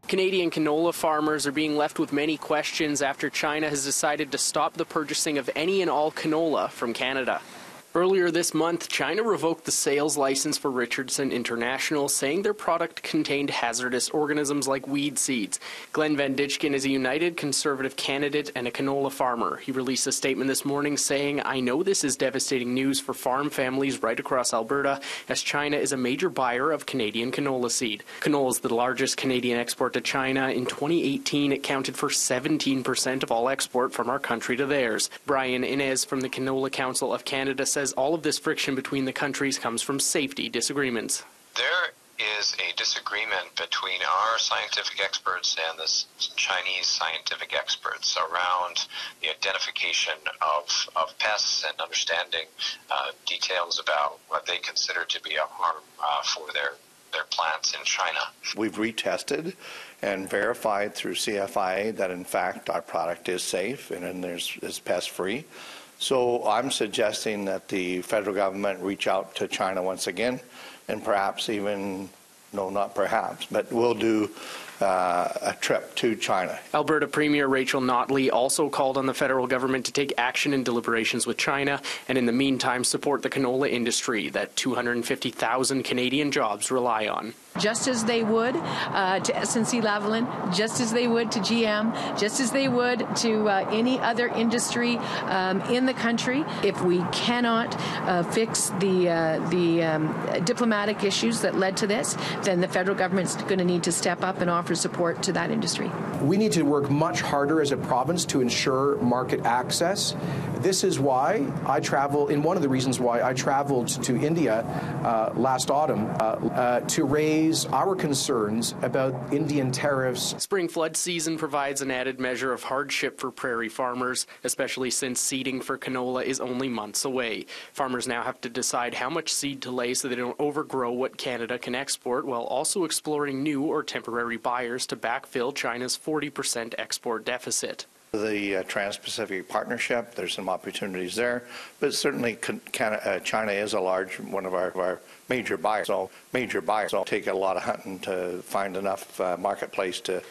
Canadian canola farmers are being left with many questions after China has decided to stop the purchasing of any and all canola from Canada. Earlier this month, China revoked the sales license for Richardson International, saying their product contained hazardous organisms like weed seeds. Glenn Van Ditchkin is a United Conservative candidate and a canola farmer. He released a statement this morning saying, "I know this is devastating news for farm families right across Alberta, as China is a major buyer of Canadian canola seed." Canola is the largest Canadian export to China. In 2018, it counted for 17% of all export from our country to theirs. Brian Inez from the Canola Council of Canada says all of this friction between the countries comes from safety disagreements. There is a disagreement between our scientific experts and the Chinese scientific experts around the identification of pests and understanding details about what they consider to be a harm for their plants in China. We've retested and verified through CFIA that in fact our product is safe and is pest-free. So I'm suggesting that the federal government reach out to China once again, and perhaps even, no, not perhaps, but we'll do a trip to China. Alberta Premier Rachel Notley also called on the federal government to take action in deliberations with China and in the meantime support the canola industry that 250,000 Canadian jobs rely on. Just as they would to SNC-Lavalin, just as they would to GM, just as they would to any other industry in the country. If we cannot fix the diplomatic issues that led to this, then the federal government's going to need to step up and offer support to that industry. We need to work much harder as a province to ensure market access. This is why one of the reasons why I traveled to India last autumn to raise our concerns about Indian tariffs. Spring flood season provides an added measure of hardship for prairie farmers, especially since seeding for canola is only months away. Farmers now have to decide how much seed to lay so they don't overgrow what Canada can export, while also exploring new or temporary buyers to backfill China's 40% export deficit. The Trans-Pacific Partnership, there's some opportunities there, but certainly China is one of our major buyers. So major buyers will take a lot of hunting to find enough marketplace to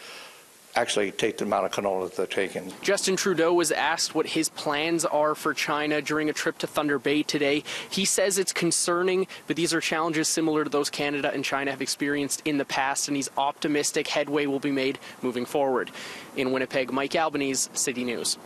actually take the amount of canola that they're taking. Justin Trudeau was asked what his plans are for China during a trip to Thunder Bay today. He says it's concerning, but these are challenges similar to those Canada and China have experienced in the past, and he's optimistic headway will be made moving forward. In Winnipeg, Mike Albanese, City News.